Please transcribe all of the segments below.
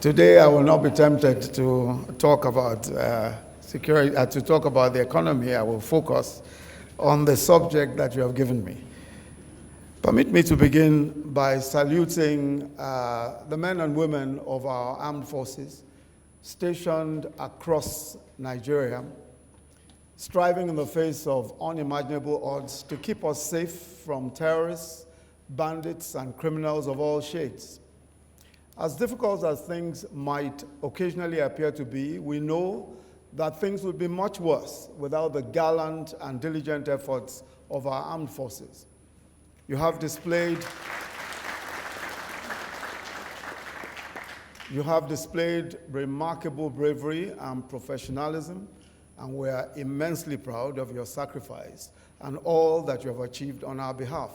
Today, I will not be tempted to talk about security, to talk about the economy. I will focus on the subject that you have given me. Permit me to begin by saluting the men and women of our armed forces stationed across Nigeria, striving in the face of unimaginable odds to keep us safe from terrorists, bandits, and criminals of all shades. As difficult as things might occasionally appear to be, we know that things would be much worse without the gallant and diligent efforts of our armed forces. You have displayed remarkable bravery and professionalism, and we are immensely proud of your sacrifice and all that you have achieved on our behalf.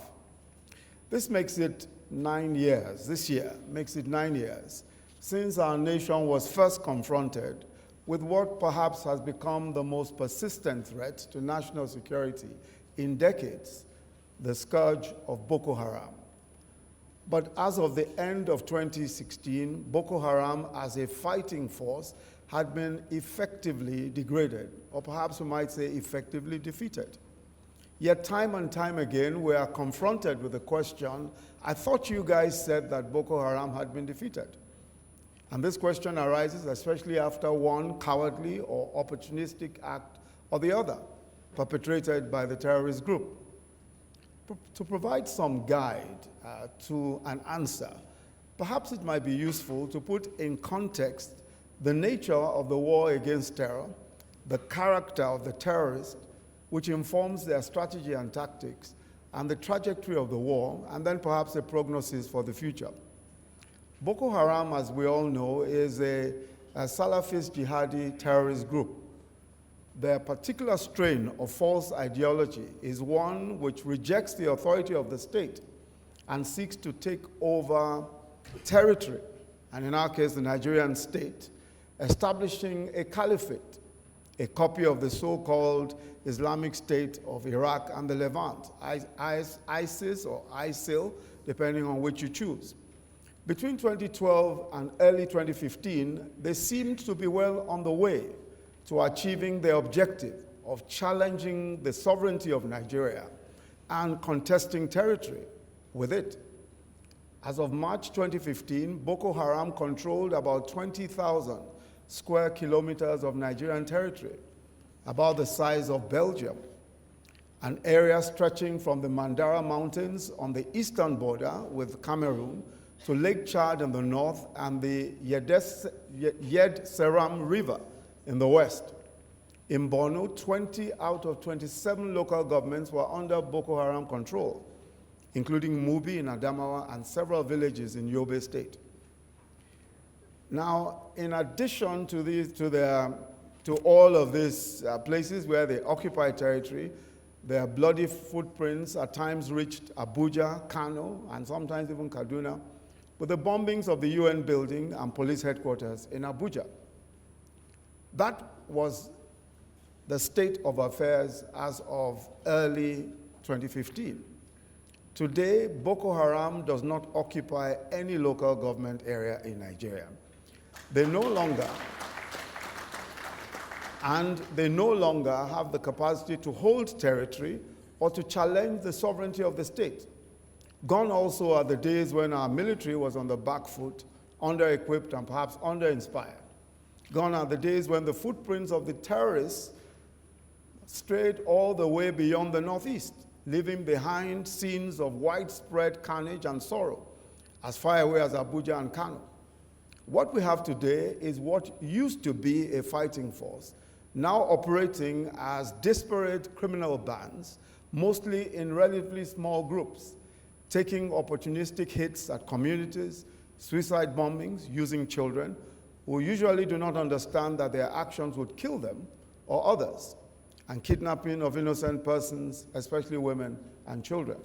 This makes it 9 years, this year makes it 9 years, since our nation was first confronted with what perhaps has become the most persistent threat to national security in decades, the scourge of Boko Haram. But as of the end of 2016, Boko Haram as a fighting force had been effectively degraded, or perhaps we might say effectively defeated. Yet time and time again, we are confronted with the question, I thought you guys said that Boko Haram had been defeated. And this question arises especially after one cowardly or opportunistic act or the other perpetrated by the terrorist group. To provide some guide to an answer, perhaps it might be useful to put in context the nature of the war against terror, the character of the terrorists, which informs their strategy and tactics, and the trajectory of the war, and then perhaps a prognosis for the future. Boko Haram, as we all know, is a Salafist jihadi terrorist group. Their particular strain of false ideology is one which rejects the authority of the state and seeks to take over territory, and in our case, the Nigerian state, establishing a caliphate, a copy of the so-called Islamic State of Iraq and the Levant, ISIS or ISIL, depending on which you choose. Between 2012 and early 2015, they seemed to be well on the way to achieving their objective of challenging the sovereignty of Nigeria and contesting territory with it. As of March 2015, Boko Haram controlled about 20,000 square kilometers of Nigerian territory, about the size of Belgium, an area stretching from the Mandara Mountains on the eastern border with Cameroon to Lake Chad in the north and the Yed Seram River in the west. In Borno, 20 out of 27 local governments were under Boko Haram control, including Mubi in Adamawa and several villages in Yobe State. Now, in addition to all of these places where they occupy territory, their bloody footprints at times reached Abuja, Kano, and sometimes even Kaduna, with the bombings of the UN building and police headquarters in Abuja. That was the state of affairs as of early 2015. Today, Boko Haram does not occupy any local government area in Nigeria. They no longer have the capacity to hold territory or to challenge the sovereignty of the state. Gone also are the days when our military was on the back foot, under-equipped and perhaps under-inspired. Gone are the days when the footprints of the terrorists strayed all the way beyond the northeast, leaving behind scenes of widespread carnage and sorrow, as far away as Abuja and Kano. What we have today is what used to be a fighting force, now operating as disparate criminal bands, mostly in relatively small groups, taking opportunistic hits at communities, suicide bombings, using children, who usually do not understand that their actions would kill them or others, and kidnapping of innocent persons, especially women and children.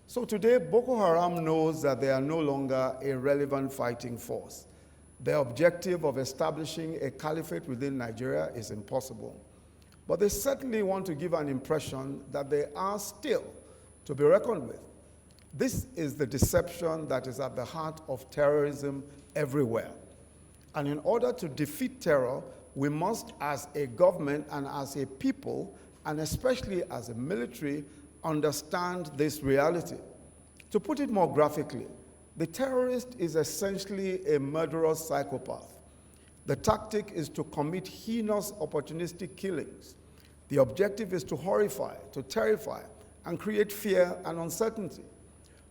So today, Boko Haram knows that they are no longer a relevant fighting force. Their objective of establishing a caliphate within Nigeria is impossible. But they certainly want to give an impression that they are still to be reckoned with. This is the deception that is at the heart of terrorism everywhere. And in order to defeat terror, we must, as a government and as a people, and especially as a military, understand this reality. To put it more graphically, the terrorist is essentially a murderous psychopath. The tactic is to commit heinous opportunistic killings. The objective is to horrify, to terrify, and create fear and uncertainty.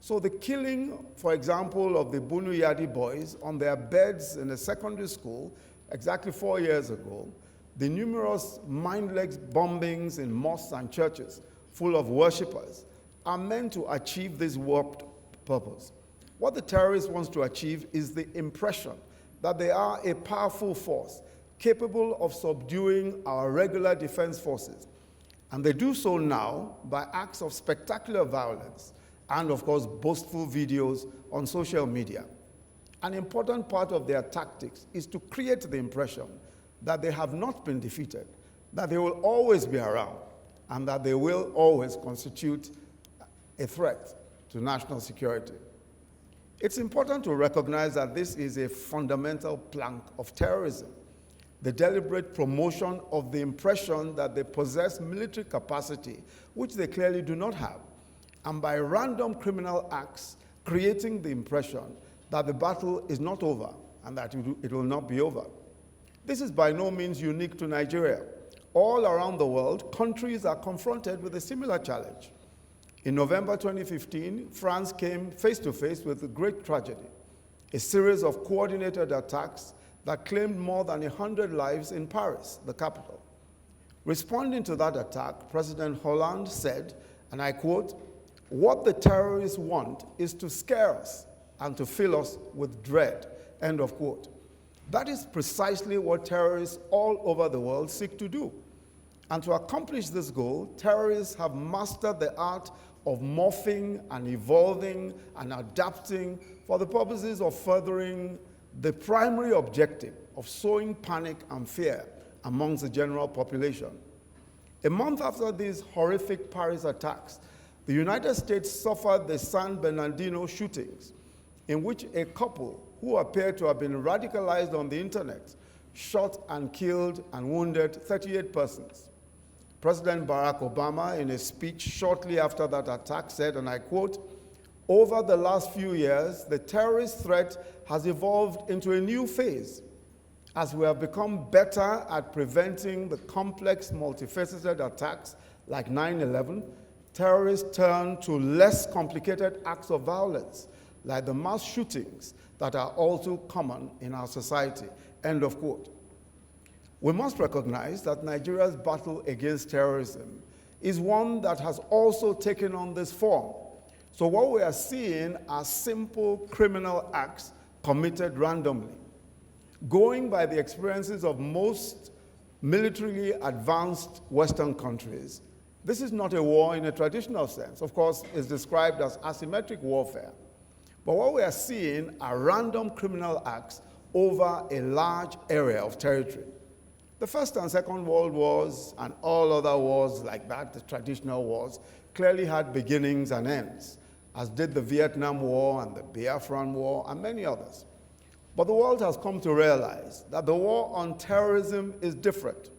So the killing, for example, of the Bunu Yadi boys on their beds in a secondary school exactly 4 years ago, the numerous mindless bombings in mosques and churches full of worshippers are meant to achieve this warped purpose. What the terrorist wants to achieve is the impression that they are a powerful force capable of subduing our regular defense forces. And they do so now by acts of spectacular violence and, of course, boastful videos on social media. An important part of their tactics is to create the impression that they have not been defeated, that they will always be around, and that they will always constitute a threat to national security. It's important to recognize that this is a fundamental plank of terrorism, the deliberate promotion of the impression that they possess military capacity, which they clearly do not have, and by random criminal acts, creating the impression that the battle is not over and that it will not be over. This is by no means unique to Nigeria. All around the world, countries are confronted with a similar challenge. In November 2015, France came face to face with a great tragedy, a series of coordinated attacks that claimed more than 100 lives in Paris, the capital. Responding to that attack, President Hollande said, and I quote, "What the terrorists want is to scare us and to fill us with dread," end of quote. That is precisely what terrorists all over the world seek to do. And to accomplish this goal, terrorists have mastered the art of morphing and evolving and adapting for the purposes of furthering the primary objective of sowing panic and fear amongst the general population. A month after these horrific Paris attacks, the United States suffered the San Bernardino shootings, in which a couple who appeared to have been radicalized on the internet shot and killed and wounded 38 persons. President Barack Obama, in a speech shortly after that attack, said, and I quote, "Over the last few years, the terrorist threat has evolved into a new phase. As we have become better at preventing the complex, multifaceted attacks like 9/11, terrorists turn to less complicated acts of violence, like the mass shootings that are all too common in our society," end of quote. We must recognize that Nigeria's battle against terrorism is one that has also taken on this form. So what we are seeing are simple criminal acts committed randomly. Going by the experiences of most militarily advanced Western countries, this is not a war in a traditional sense. Of course, it's described as asymmetric warfare. But what we are seeing are random criminal acts over a large area of territory. The First and Second World Wars and all other wars like that, the traditional wars, clearly had beginnings and ends, as did the Vietnam War and the Biafran War and many others. But the world has come to realize that the war on terrorism is different.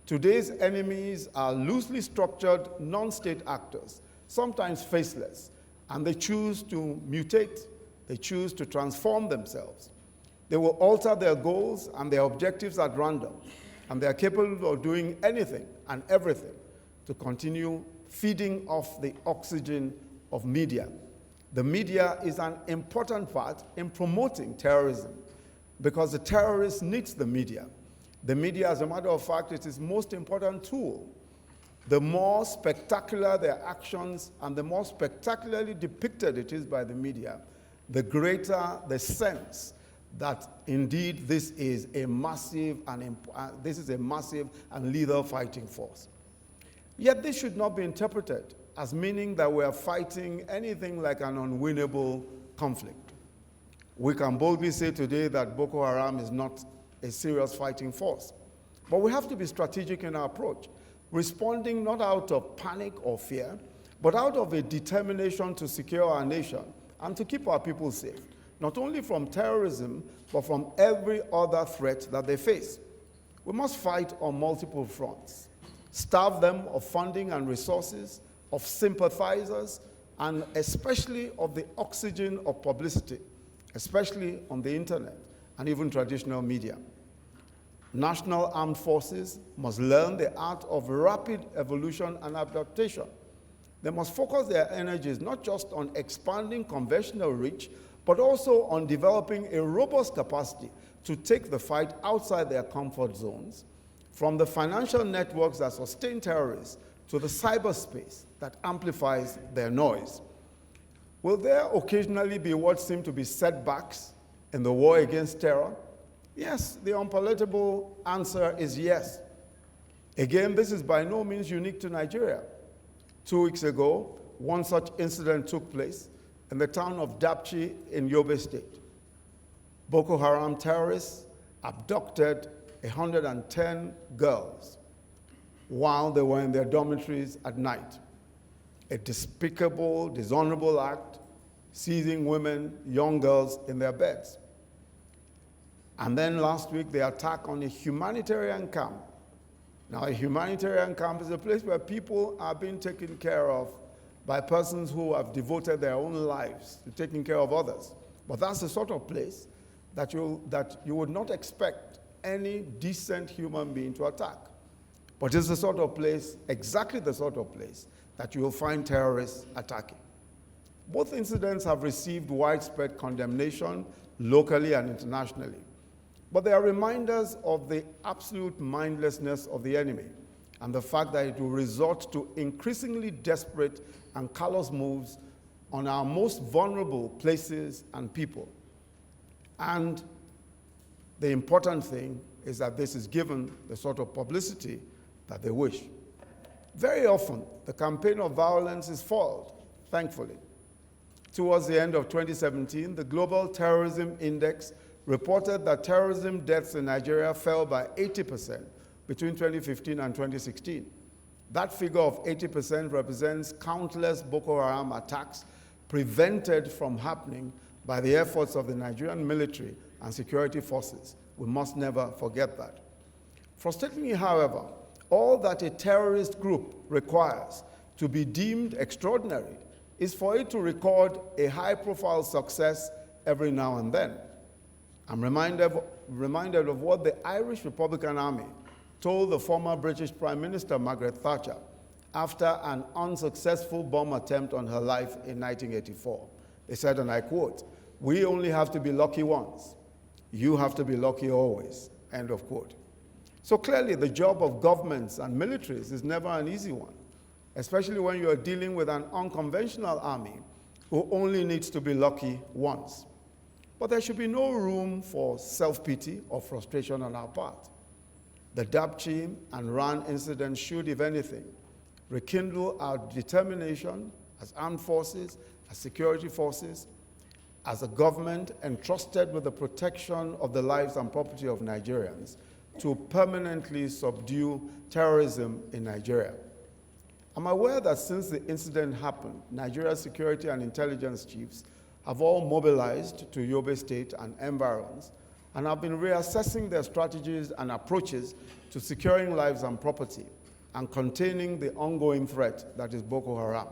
Today's enemies are loosely structured non-state actors, sometimes faceless, and they choose to mutate, they choose to transform themselves. They will alter their goals and their objectives at random, and they are capable of doing anything and everything to continue feeding off the oxygen of media. The media is an important part in promoting terrorism because the terrorist needs the media. The media, as a matter of fact, is its most important tool. The more spectacular their actions and the more spectacularly depicted it is by the media, the greater the sense that indeed this is a massive and lethal fighting force. Yet this should not be interpreted as meaning that we are fighting anything like an unwinnable conflict. We can boldly say today that Boko Haram is not a serious fighting force. But we have to be strategic in our approach, responding not out of panic or fear, but out of a determination to secure our nation and to keep our people safe. not only from terrorism, but from every other threat that they face. We must fight on multiple fronts, starve them of funding and resources, of sympathizers, and especially of the oxygen of publicity, especially on the internet and even traditional media. National armed forces must learn the art of rapid evolution and adaptation. They must focus their energies not just on expanding conventional reach, but also on developing a robust capacity to take the fight outside their comfort zones, from the financial networks that sustain terrorists to the cyberspace that amplifies their noise. Will there occasionally be what seem to be setbacks in the war against terror? Yes, the unpalatable answer is yes. Again, this is by no means unique to Nigeria. 2 weeks ago, one such incident took place in the town of Dapchi in Yobe State. Boko Haram terrorists abducted 110 girls while they were in their dormitories at night. A despicable, dishonorable act, seizing women, young girls in their beds. And then last week, the attack on a humanitarian camp. Now, a humanitarian camp is a place where people are being taken care of by persons who have devoted their own lives to taking care of others. But that's the sort of place that you would not expect any decent human being to attack. But it's the sort of place, exactly the sort of place, that you will find terrorists attacking. Both incidents have received widespread condemnation locally and internationally. But they are reminders of the absolute mindlessness of the enemy and the fact that it will resort to increasingly desperate and callous moves on our most vulnerable places and people. And the important thing is that this is given the sort of publicity that they wish. Very often, the campaign of violence is foiled, thankfully. Towards the end of 2017, the Global Terrorism Index reported that terrorism deaths in Nigeria fell by 80% between 2015 and 2016. That figure of 80% represents countless Boko Haram attacks prevented from happening by the efforts of the Nigerian military and security forces. We must never forget that. Frustratingly, however, all that a terrorist group requires to be deemed extraordinary is for it to record a high-profile success every now and then. I'm reminded of what the Irish Republican Army told the former British Prime Minister Margaret Thatcher after an unsuccessful bomb attempt on her life in 1984. They said, and I quote, "We only have to be lucky once. You have to be lucky always," end of quote. So clearly the job of governments and militaries is never an easy one, especially when you are dealing with an unconventional army who only needs to be lucky once. But there should be no room for self-pity or frustration on our part. The Dapchi and Ran incident should, if anything, rekindle our determination as armed forces, as security forces, as a government entrusted with the protection of the lives and property of Nigerians to permanently subdue terrorism in Nigeria. I'm aware that since the incident happened, Nigeria's security and intelligence chiefs have all mobilized to Yobe State and environs and have been reassessing their strategies and approaches to securing lives and property and containing the ongoing threat that is Boko Haram.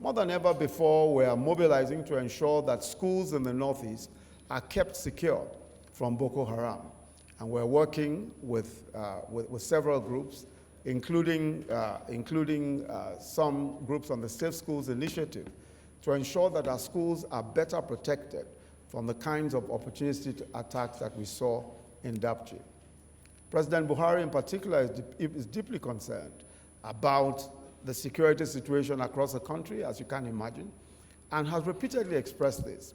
More than ever before, we are mobilizing to ensure that schools in the Northeast are kept secure from Boko Haram. And we're working with several groups, including some groups on the Safe Schools Initiative, to ensure that our schools are better protected from the kinds of opportunistic attacks that we saw in Dapchi. President Buhari in particular is deeply concerned about the security situation across the country, as you can imagine, and has repeatedly expressed this.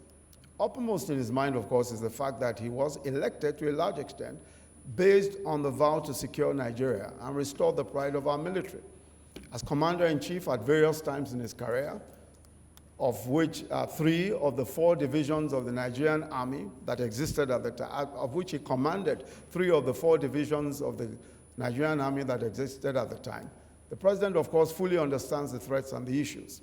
Uppermost in his mind, of course, is the fact that he was elected to a large extent based on the vow to secure Nigeria and restore the pride of our military. As commander-in-chief at various times in his career, of which 3 of the 4 divisions of the Nigerian army that existed at the time, of which he commanded 3 of the 4 divisions of the Nigerian army that existed at the time. The president, of course, fully understands the threats and the issues.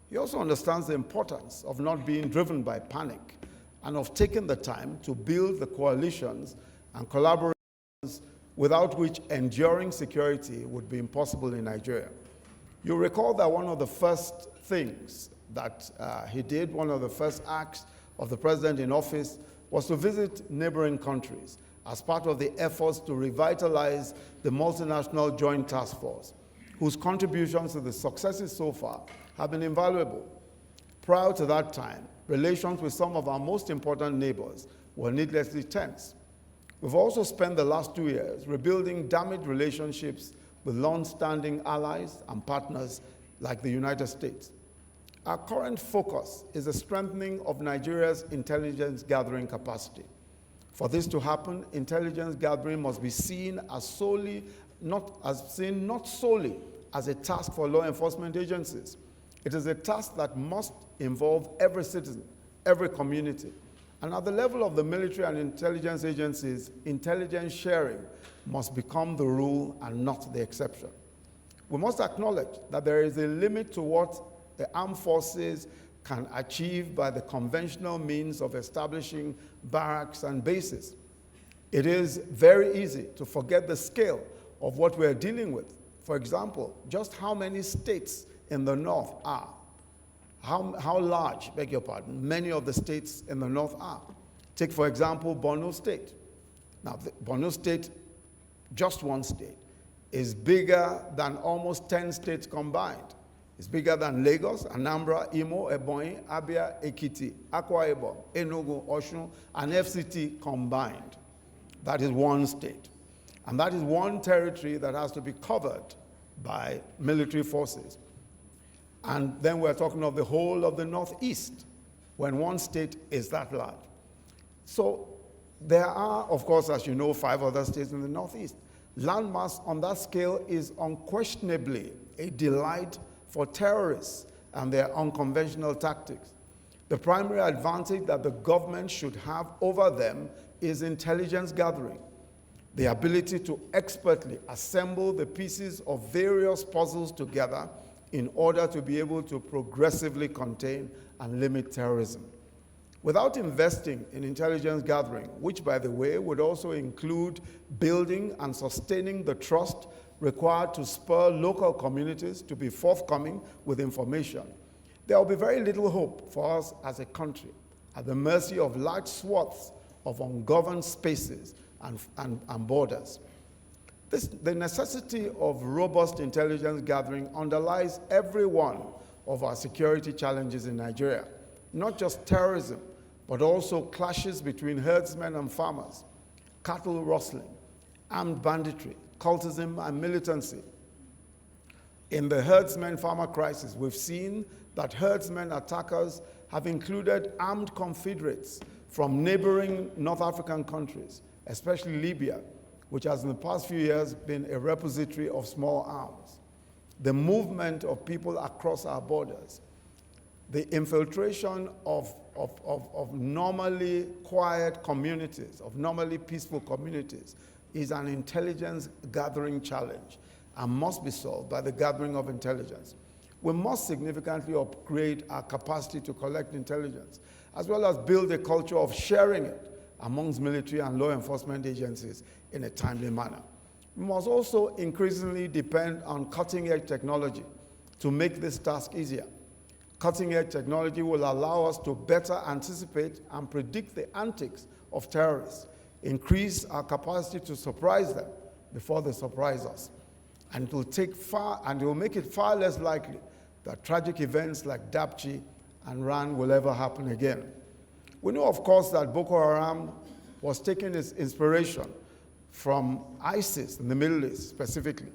He also understands the importance of not being driven by panic and of taking the time to build the coalitions and collaborations without which enduring security would be impossible in Nigeria. You recall that one of the first things that he did, one of the first acts of the president in office, was to visit neighboring countries as part of the efforts to revitalize the multinational joint task force, whose contributions to the successes so far have been invaluable. Prior to that time, relations with some of our most important neighbors were needlessly tense. We've also spent the last 2 years rebuilding damaged relationships with long-standing allies and partners like the United States. Our current focus is the strengthening of Nigeria's intelligence gathering capacity. For this to happen, intelligence gathering must be seen as not solely as a task for law enforcement agencies. It is a task that must involve every citizen, every community. And at the level of the military and intelligence agencies, intelligence sharing must become the rule and not the exception. We must acknowledge that there is a limit to what the armed forces can achieve by the conventional means of establishing barracks and bases. It is very easy to forget the scale of what we're dealing with. For example, just how many states in the north are? How large, beg your pardon, many of the states in the north are? Take, for example, Borno State. Now, Borno State, just one state, is bigger than almost 10 states combined. It's bigger than Lagos, Anambra, Imo, Ebonyi, Abia, Ekiti, Akwa Ibom, Enugu, Osun, and FCT combined. That is one state. And that is one territory that has to be covered by military forces. And then we're talking of the whole of the Northeast, when one state is that large. So there are, of course, as you know, 5 other states in the Northeast. Landmass on that scale is unquestionably a delight for terrorists and their unconventional tactics. The primary advantage that the government should have over them is intelligence gathering, the ability to expertly assemble the pieces of various puzzles together in order to be able to progressively contain and limit terrorism. Without investing in intelligence gathering, which, by the way, would also include building and sustaining the trust required to spur local communities to be forthcoming with information, there will be very little hope for us as a country, at the mercy of large swaths of ungoverned spaces and borders. The necessity of robust intelligence gathering underlies every one of our security challenges in Nigeria, not just terrorism, but also clashes between herdsmen and farmers, cattle rustling, armed banditry, cultism, and militancy. In the herdsman-farmer crisis, we've seen that herdsmen attackers have included armed confederates from neighboring North African countries, especially Libya, which has in the past few years been a repository of small arms. The movement of people across our borders, the infiltration of normally quiet communities, of normally peaceful communities, is an intelligence gathering challenge and must be solved by the gathering of intelligence. We must significantly upgrade our capacity to collect intelligence, as well as build a culture of sharing it amongst military and law enforcement agencies in a timely manner. We must also increasingly depend on cutting-edge technology to make this task easier. Cutting-edge technology will allow us to better anticipate and predict the antics of terrorists, increase our capacity to surprise them before they surprise us. And it will make it far less likely that tragic events like Dapchi and Ran will ever happen again. We know, of course, that Boko Haram was taking its inspiration from ISIS in the Middle East specifically.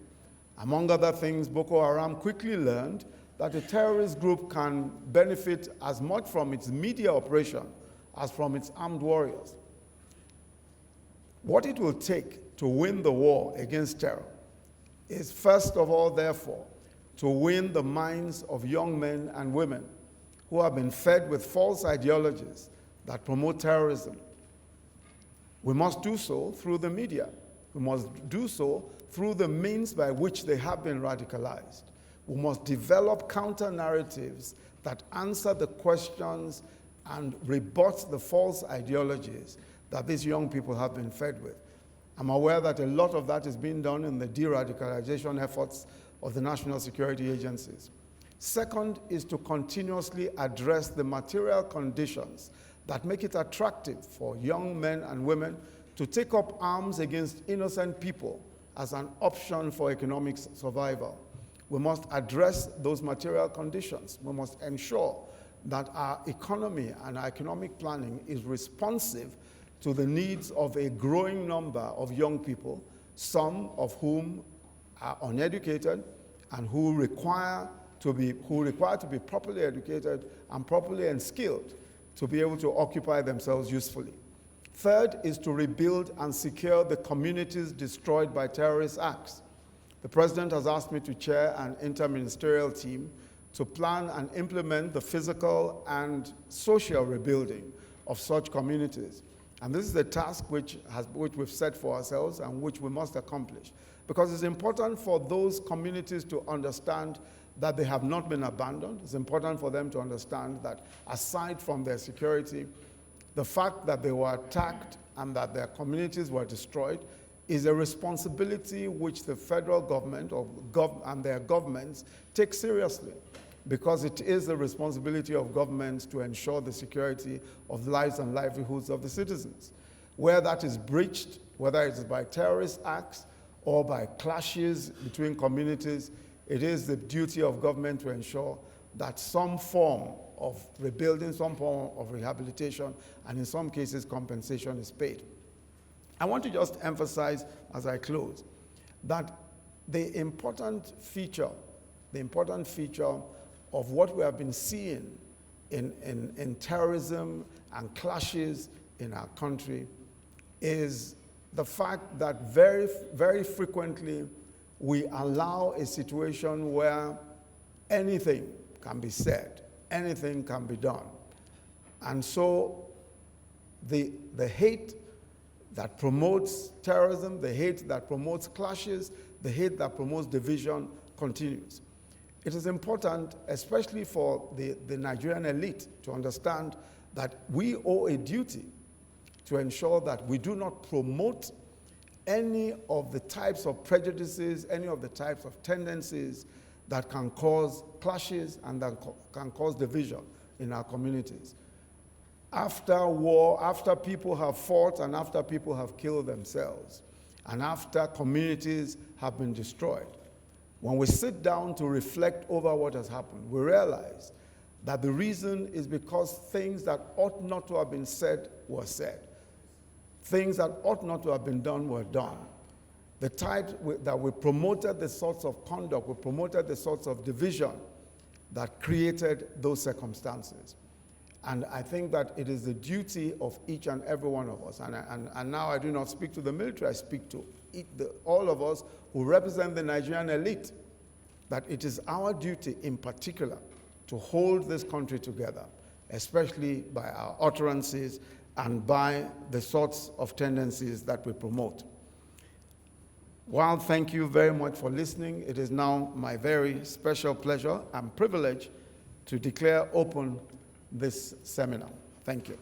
Among other things, Boko Haram quickly learned that a terrorist group can benefit as much from its media operation as from its armed warriors. What it will take to win the war against terror is, first of all, therefore, to win the minds of young men and women who have been fed with false ideologies that promote terrorism. We must do so through the media. We must do so through the means by which they have been radicalized. We must develop counter-narratives that answer the questions and rebut the false ideologies that these young people have been fed with. I'm aware that a lot of that is being done in the de-radicalization efforts of the national security agencies. Second is to continuously address the material conditions that make it attractive for young men and women to take up arms against innocent people as an option for economic survival. We must address those material conditions. We must ensure that our economy and our economic planning is responsive to the needs of a growing number of young people, some of whom are uneducated and who require to be properly educated and properly skilled to be able to occupy themselves usefully. Third is to rebuild and secure the communities destroyed by terrorist acts. The President has asked me to chair an interministerial team to plan and implement the physical and social rebuilding of such communities. And this is a task which we've set for ourselves and which we must accomplish. Because it's important for those communities to understand that they have not been abandoned. It's important for them to understand that aside from their security, the fact that they were attacked and that their communities were destroyed is a responsibility which the federal government and their governments take seriously, because it is the responsibility of governments to ensure the security of lives and livelihoods of the citizens. Where that is breached, whether it is by terrorist acts or by clashes between communities, it is the duty of government to ensure that some form of rebuilding, some form of rehabilitation, and in some cases compensation is paid. I want to just emphasize as I close that the important feature of what we have been seeing in terrorism and clashes in our country is the fact that very, very frequently we allow a situation where anything can be said, anything can be done. And so the hate that promotes terrorism, the hate that promotes clashes, the hate that promotes division continues. It is important, especially for the Nigerian elite, to understand that we owe a duty to ensure that we do not promote any of the types of prejudices, any of the types of tendencies that can cause clashes and that can cause division in our communities. After war, after people have fought and after people have killed themselves, and after communities have been destroyed, when we sit down to reflect over what has happened, we realize that the reason is because things that ought not to have been said were said. Things that ought not to have been done were done. The type that we promoted the sorts of conduct, we promoted the sorts of division that created those circumstances. And I think that it is the duty of each and every one of us, and now I do not speak to the military, I speak to all of us who represent the Nigerian elite, that it is our duty in particular to hold this country together, especially by our utterances and by the sorts of tendencies that we promote. Well, thank you very much for listening. It is now my very special pleasure and privilege to declare open this seminar. Thank you.